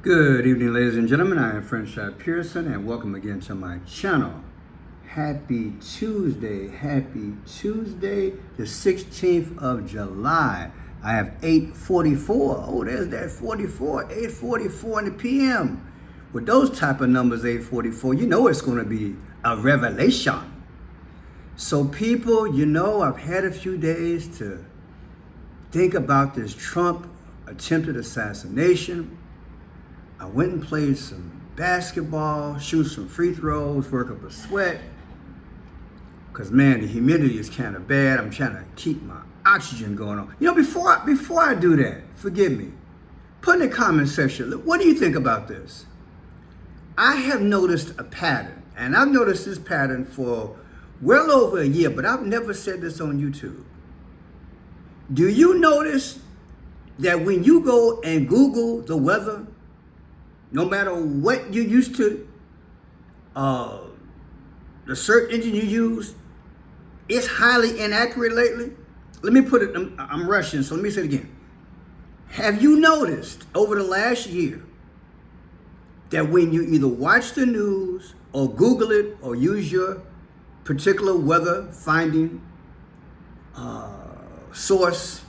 Good evening, ladies and gentlemen. I am Franchise Pearson, and welcome again to my channel. Happy Tuesday, the 16th of July. I have 8:44. Oh, there's that 44, 8:44 in the PM. With those type of numbers, 8:44, you know it's going to be a revelation. So people, I've had a few days to think about this Trump attempted assassination. I went and played some basketball, shoot some free throws, work up a sweat. Cause man, the humidity is kind of bad. I'm trying to keep my oxygen going on. Before I do that, forgive me. Put in the comment section, what do you think about this? I have noticed a pattern, and I've noticed this pattern for well over a year, but I've never said this on YouTube. Do you notice that when you go and Google the weather, no matter what you used to, the search engine you use, it's highly inaccurate lately? Let me put it, I'm rushing, so let me say it again. Have you noticed over the last year that when you either watch the news or Google it or use your particular weather finding source,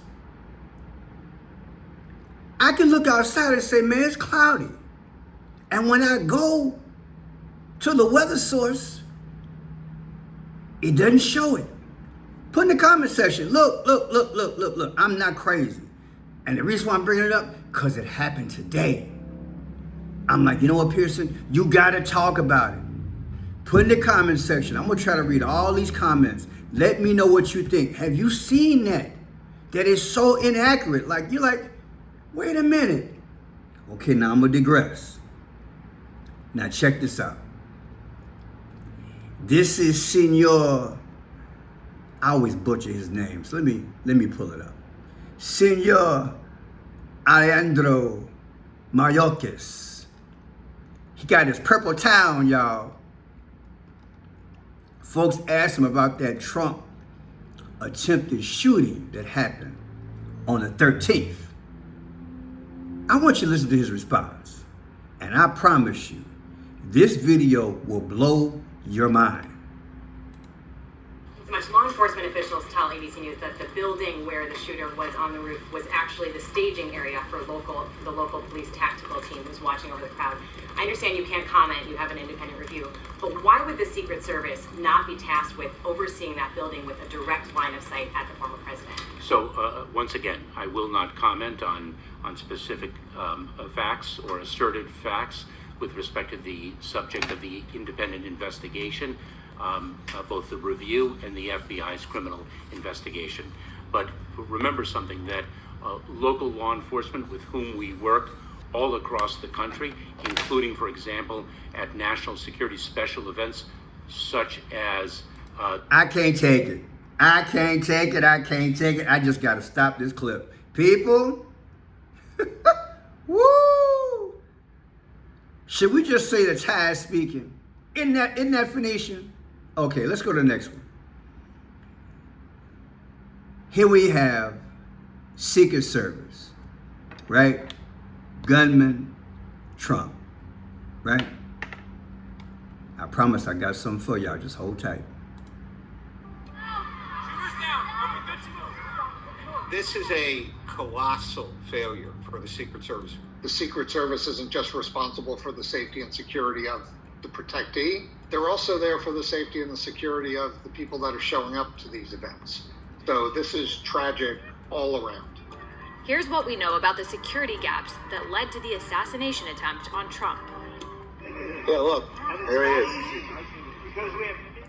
I can look outside and say, man, it's cloudy. And when I go to the weather source, it doesn't show it. Put in the comment section, look, I'm not crazy. And the reason why I'm bringing it up, because it happened today. I'm like, you know what, Pearson, you gotta talk about it. Put in the comment section, I'm gonna try to read all these comments. Let me know what you think. Have you seen that? That is so inaccurate. Like, you're like, wait a minute. Okay, now I'm gonna digress. Now check this out. This is Senor, I always butcher his name, so let me pull it up. Senor Alejandro Mayorkas. He got his purple town, y'all. Folks asked him about that Trump attempted shooting that happened on the 13th. I want you to listen to his response. And I promise you, this video will blow your mind. Much law enforcement officials tell ABC News that the building where the shooter was on the roof was actually the staging area for the local police tactical team who's watching over the crowd. I understand you can't comment, you have an independent review, but why would the Secret Service not be tasked with overseeing that building with a direct line of sight at the former president? So once again, I will not comment on specific facts or asserted facts with respect to the subject of the independent investigation, both the review and the FBI's criminal investigation. But remember something, that local law enforcement with whom we work all across the country, including, for example, at national security special events such as... I can't take it. I just got to stop this clip. People, woo! Should we just say the tide speaking? Isn't that Phoenician? Okay, let's go to the next one. Here we have Secret Service, right? Gunman, Trump, right? I promise I got something for y'all. Just hold tight. This is a colossal failure for the Secret Service. The Secret Service isn't just responsible for the safety and security of the protectee. They're also there for the safety and the security of the people that are showing up to these events. So this is tragic all around. Here's what we know about the security gaps that led to the assassination attempt on Trump. Yeah, look, there he is.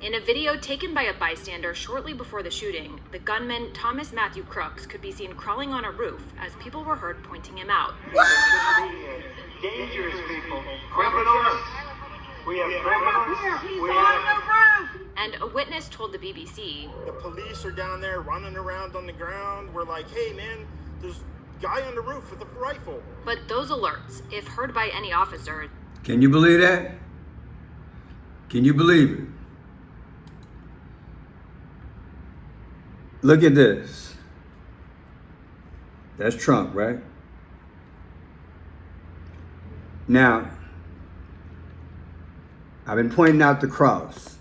In a video taken by a bystander shortly before the shooting, the gunman Thomas Matthew Crooks could be seen crawling on a roof as people were heard pointing him out. Dangerous people, criminals. We have criminals. And a witness told the BBC, The police are down there running around on the ground. We're like, hey man, there's a guy on the roof with a rifle. but those alerts, if heard by any officer... Can you believe that? Can you believe it? Look at this. That's Trump, right? Now, I've been pointing out the cross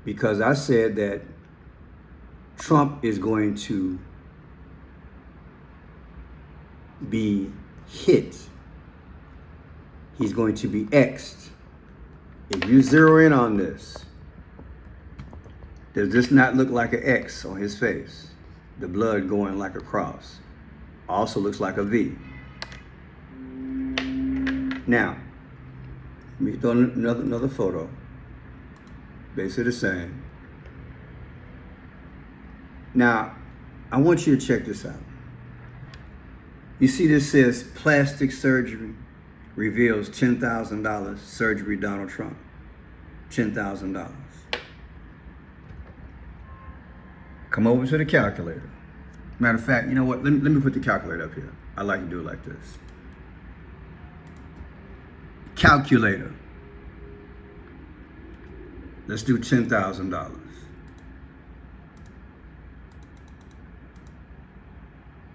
because I said that Trump is going to be hit. He's going to be X'd. If you zero in on this, does this not look like an X on his face? The blood going like a cross. Also looks like a V. Now, let me throw another photo. Basically the same. Now, I want you to check this out. You see this says plastic surgery reveals $10,000 surgery Donald Trump. $10,000. Come over to the calculator. Matter of fact, you know what? Let me put the calculator up here. I like to do it like this. Calculator. Let's do $10,000.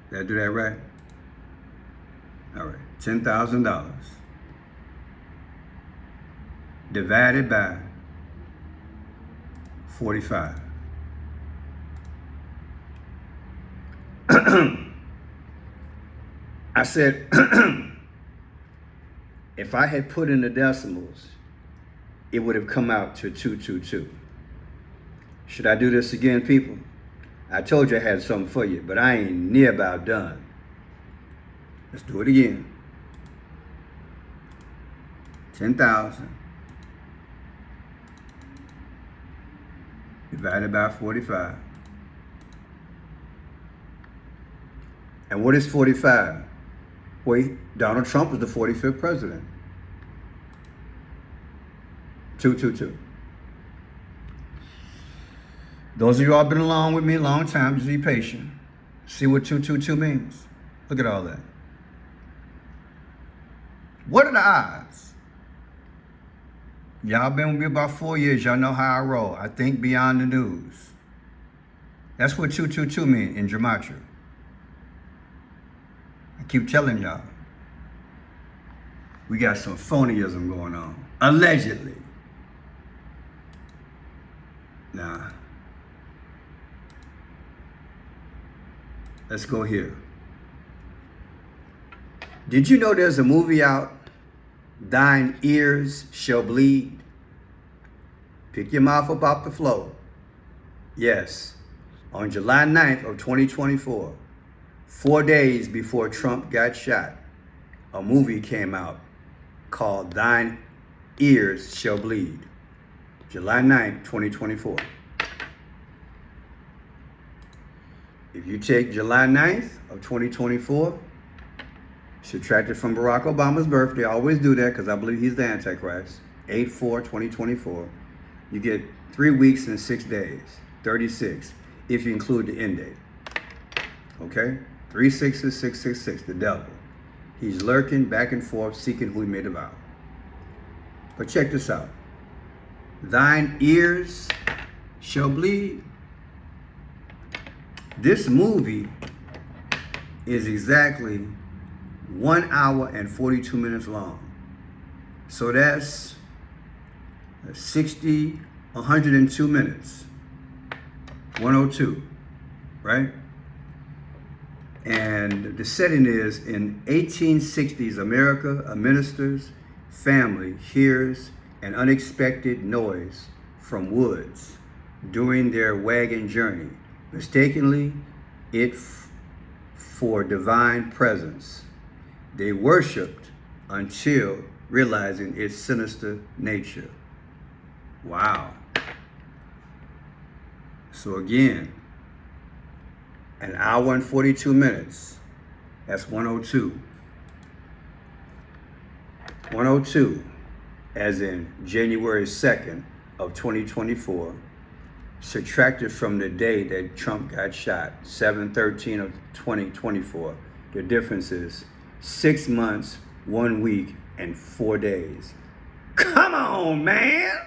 Did I do that right? All right, $10,000 divided by 45. I said, if I had put in the decimals, it would have come out to 222. Should I do this again, people? I told you I had something for you, but I ain't near about done. Let's do it again. 10,000 divided by 45. And what is 45? Wait, Donald Trump was the 45th president. 222. Those of you all been along with me a long time, just be patient. See what 222 means. Look at all that. What are the odds? Y'all been with me about 4 years. Y'all know how I roll. I think beyond the news. That's what 222 means in gematria. I keep telling y'all. We got some phonyism going on. Allegedly. Nah. Let's go here. Did you know there's a movie out, Thine Ears Shall Bleed? Pick your mouth up off the floor. Yes, on July 9th of 2024, 4 days before Trump got shot, a movie came out called Thine Ears Shall Bleed. July 9th, 2024. If you take July 9th of 2024, subtract it from Barack Obama's birthday, I always do that because I believe he's the Antichrist, 8/4/2024, you get 3 weeks and 6 days, 36, if you include the end date. Okay? 3 6s, 666, the devil. He's lurking back and forth, seeking who he may devour. But check this out. Thine ears shall bleed. This movie is exactly 1 hour and 42 minutes long. So that's 102 minutes. 102, right? And the setting is in 1860s America, a minister's family hears an unexpected noise from woods during their wagon journey, mistakenly it for divine presence. They worshipped until realizing its sinister nature. Wow. So again, an hour and 42 minutes. That's 102. 102, as in January 2nd of 2024, subtracted from the day that Trump got shot, 7/13 of 2024. The difference is 6 months, 1 week, and 4 days. Come on, man!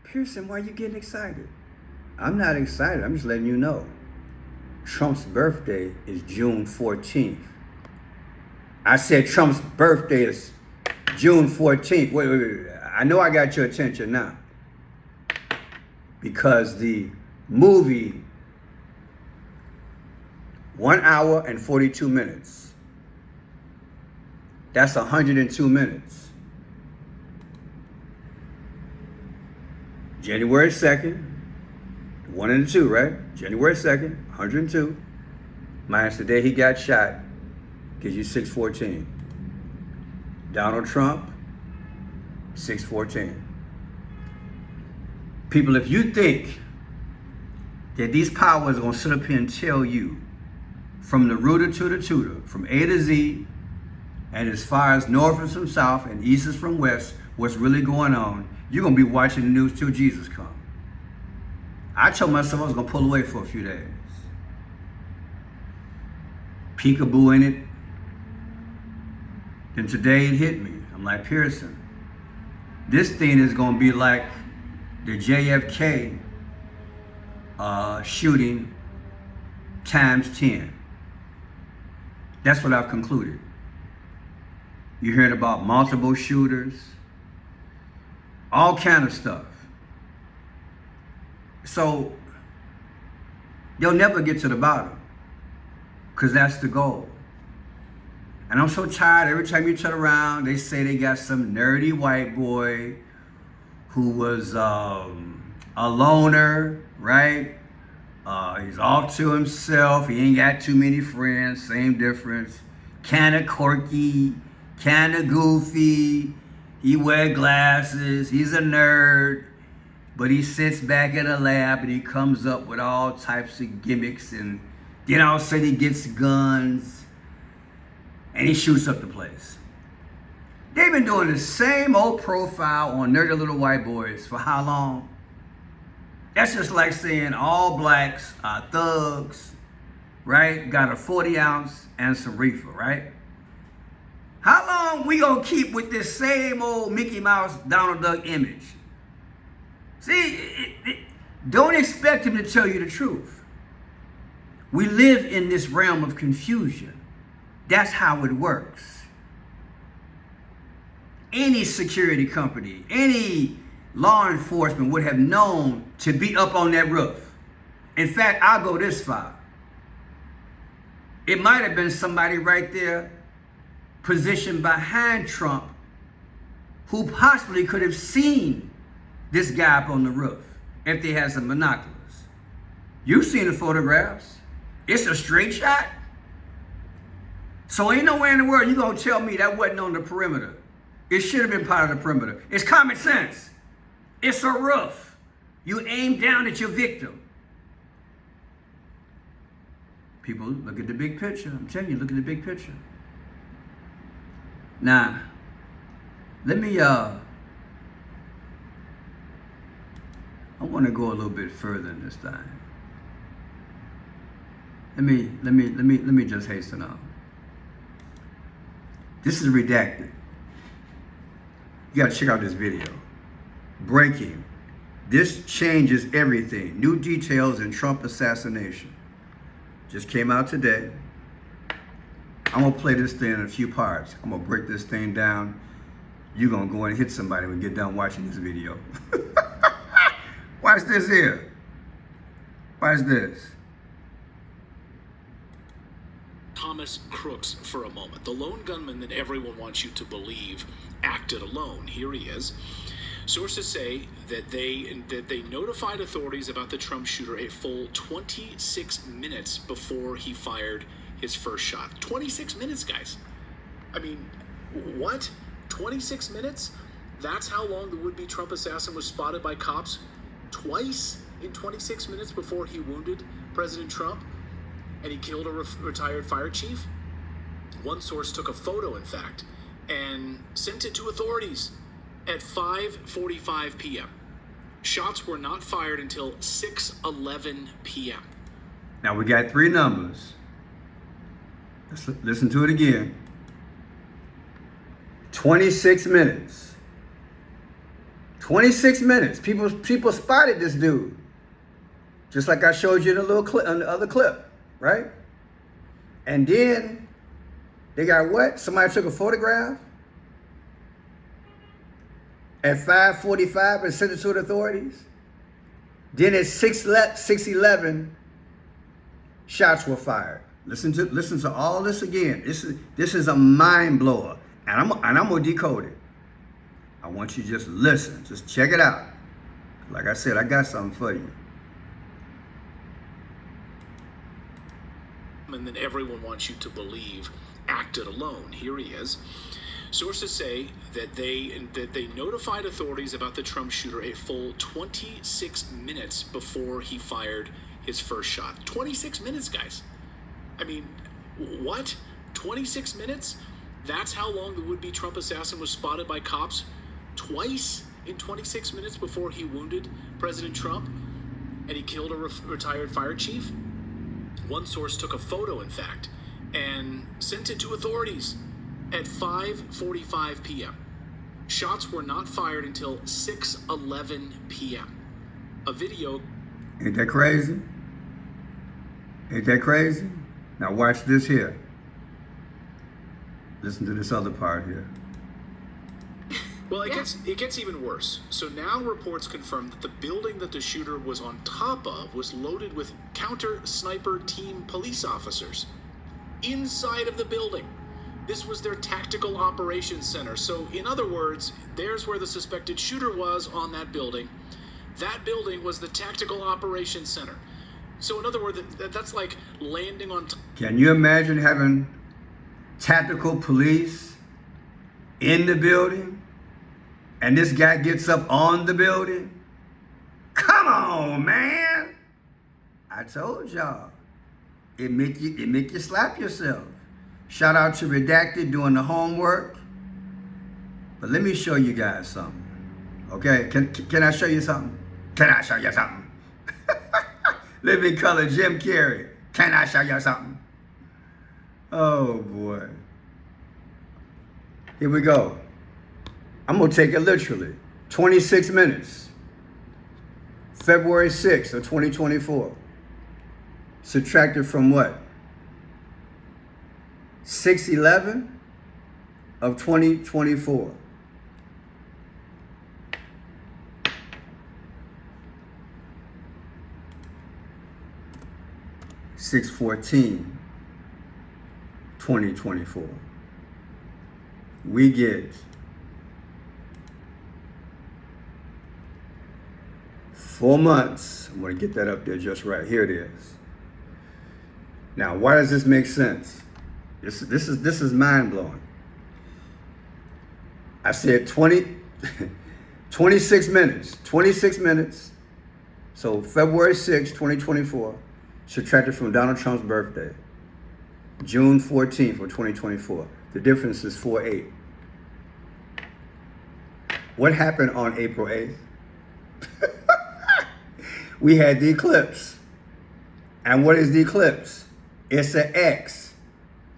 Pearson, why are you getting excited? I'm not excited. I'm just letting you know. Trump's birthday is June 14th. I said Trump's birthday is June 14th. Wait. I know I got your attention now. Because the movie, 1 hour and 42 minutes. That's 102 minutes. January 2nd, 1 and 2, right? January 2nd, 102. Minus the day he got shot, gives you 614. Donald Trump, 614. People, if you think that these powers are going to sit up here and tell you from the rooter to the tutor, from A to Z, and as far as north is from south and east is from west, what's really going on, you're going to be watching the news till Jesus comes. I told myself I was going to pull away for a few days. Peekaboo in it. Then today it hit me. I'm like, Pearson, this thing is going to be like the JFK shooting times 10. That's what I've concluded. You're hearing about multiple shooters, all kind of stuff. So they'll never get to the bottom because that's the goal. And I'm so tired. Every time you turn around, they say they got some nerdy white boy who was a loner, right? He's off to himself. He ain't got too many friends. Same difference. Kind of quirky, kind of goofy. He wear glasses. He's a nerd. But he sits back in a lab and he comes up with all types of gimmicks. And then all of a sudden he gets guns and he shoots up the place. They've been doing the same old profile on nerdy little white boys for how long? That's just like saying all blacks are thugs, right? Got a 40 ounce and some reefer, right? How long we gonna keep with this same old Mickey Mouse, Donald Duck image? See, don't expect him to tell you the truth. We live in this realm of confusion. That's how it works. Any security company, any law enforcement would have known to be up on that roof. In fact, I'll go this far. It might have been somebody right there positioned behind Trump who possibly could have seen this guy up on the roof if they had some binoculars. You've seen the photographs. It's a straight shot. So ain't nowhere in the world you gonna tell me that wasn't on the perimeter. It should have been part of the perimeter. It's common sense. It's a roof. You aim down at your victim. People, look at the big picture. I'm telling you, look at the big picture. Now, let me I want to go a little bit further in this time. Let me just hasten on. This is Redacted. You got to check out this video. Breaking. This changes everything. New details in Trump assassination. Just came out today. I'm going to play this thing in a few parts. I'm going to break this thing down. You're going to go and hit somebody when you get done watching this video. Watch this here. Watch this. Thomas Crooks for a moment. The lone gunman that everyone wants you to believe acted alone. Here he is. Sources say that they notified authorities about the Trump shooter a full 26 minutes before he fired his first shot. 26 minutes, guys. I mean, what? 26 minutes? That's how long the would-be Trump assassin was spotted by cops twice in 26 minutes before he wounded President Trump and he killed a retired fire chief? One source took a photo, in fact, and sent it to authorities at 5:45 p.m. Shots were not fired until 6:11 p.m. Now we got three numbers. Let's listen to it again. 26 minutes. 26 minutes. People spotted this dude. Just like I showed you in the little clip, on the other clip, right? And then They got what? Somebody took a photograph at 5:45 and sent it to the authorities. Then at 6:11, shots were fired. Listen to all this again. This is a mind blower, and I'm gonna decode it. I want you to just listen, just check it out. Like I said, I got something for you. And then everyone wants you to believe acted alone. Here he is. Sources say that they notified authorities about the Trump shooter a full 26 minutes before he fired his first shot. 26 minutes, guys. I mean, what? 26 minutes? That's how long the would-be Trump assassin was spotted by cops? Twice in 26 minutes before he wounded President Trump and he killed a retired fire chief? One source took a photo, in fact, and sent it to authorities at 5:45 p.m. Shots were not fired until 6:11 p.m. A video. Ain't that crazy? Ain't that crazy? Now watch this here. Listen to this other part here. Well, it gets even worse. So now reports confirm that the building that the shooter was on top of was loaded with counter-sniper team police officers. Inside of the building. This was their tactical operations center. So in other words, there's where the suspected shooter was on that building. That building was the tactical operations center. So in other words, that's like landing on... Can you imagine having tactical police in the building? And this guy gets up on the building? Come on, man. I told y'all. It make you slap yourself. Shout out to Redacted doing the homework. But let me show you guys something. Okay? Can I show you something? Can I show you something? Living color Jim Carrey. Can I show you something? Oh boy. Here we go. I'm going to take it literally. 26 minutes. February 6th of 2024. Subtracted from what? 6/11 of 2024. (6/14/2024). We get 4 months. I'm going to get that up there just right. Here it is. Now, why does this make sense? This is mind blowing. I said 26 minutes. 26 minutes. So February 6, 2024, subtracted from Donald Trump's birthday, June 14th of 2024. The difference is 4/8. What happened on April 8th? We had the eclipse. And what is the eclipse? It's an X.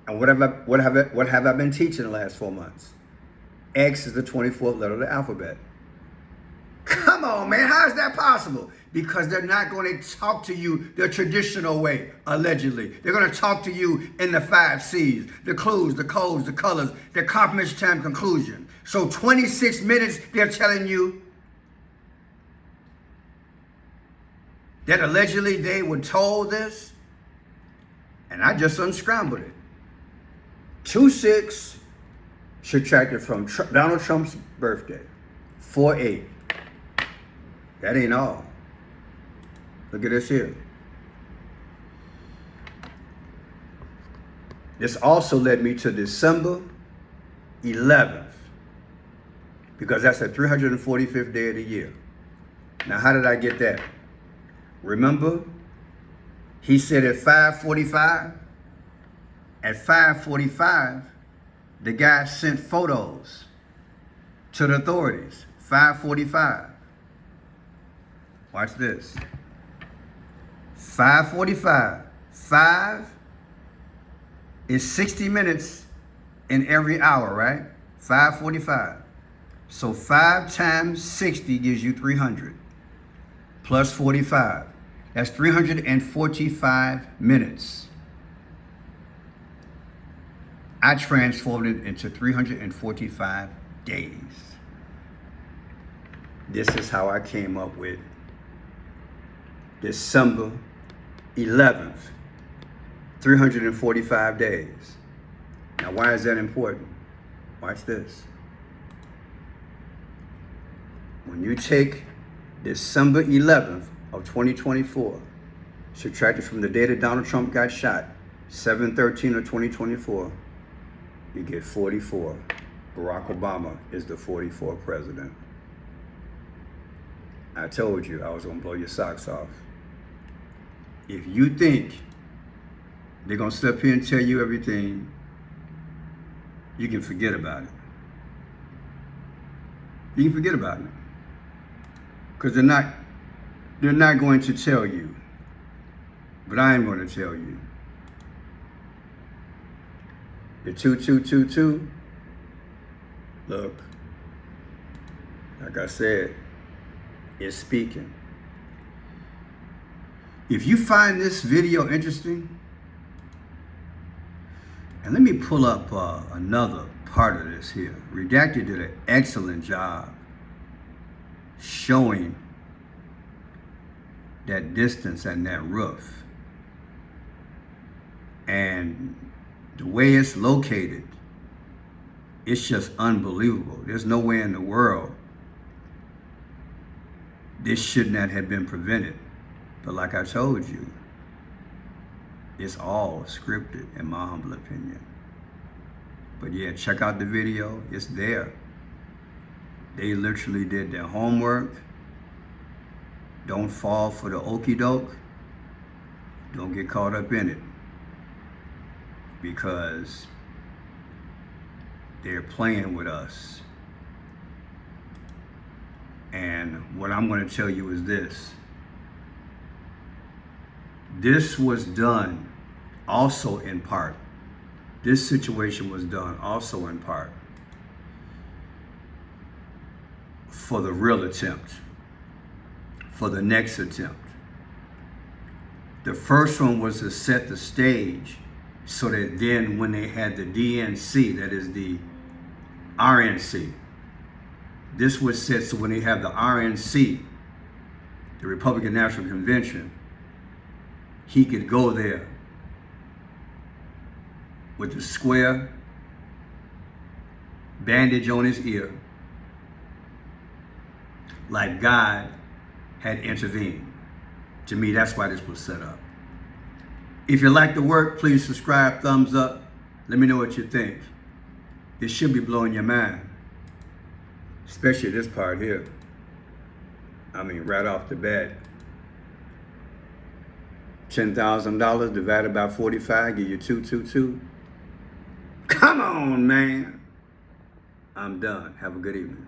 And what have I been teaching the last 4 months? X is the 24th letter of the alphabet. Come on, man. How is that possible? Because they're not going to talk to you the traditional way, allegedly. They're going to talk to you in the 5 C's, the clues, the codes, the colors, the confirmation time conclusion. So 26 minutes, they're telling you that allegedly they were told this, and I just unscrambled it. 2/6 subtracted from Donald Trump's birthday, 4/8. That ain't all. Look at this here. This also led me to December 11th, because that's the 345th day of the year. Now, how did I get that? Remember, he said at 5:45. At 5:45, the guy sent photos to the authorities. 5:45. Watch this. 5:45. 5 is 60 minutes in every hour, right? 5:45. So 5 times 60 gives you 300. Plus 45. That's 345 minutes. I transformed it into 345 days. This is how I came up with December 11th, 345 days. Now, why is that important? Watch this. When you take December 11th of 2024, subtract it from the day that Donald Trump got shot, 7/13 of 2024, you get 44. Barack Obama is the 44th president. I told you I was gonna blow your socks off. If you think they're gonna sit up here and tell you everything, you can forget about it. You can forget about it. Because they're not going to tell you. But I am going to tell you. The 2222, look, like I said, is speaking. If you find this video interesting, and let me pull up another part of this here. Redacted did an excellent job showing that distance and that roof. And the way it's located, it's just unbelievable. There's no way in the world this should not have been prevented. But like I told you, it's all scripted in my humble opinion. But yeah, check out the video, it's there. They literally did their homework. Don't fall for the okie doke. Don't get caught up in it. Because they're playing with us. And what I'm going to tell you is this. This was done also in part. This situation was done also in part for the real attempt, for the next attempt. The first one was to set the stage so that then when they had the DNC, that is the RNC, this was set so when they have the RNC, the Republican National Convention, he could go there with the square bandage on his ear, like God had intervened. To me, that's why this was set up. If you like the work, please subscribe, thumbs up. Let me know what you think. It should be blowing your mind, especially this part here. I mean, right off the bat. $10,000 divided by 45, give you 222. Come on, man. I'm done. Have a good evening.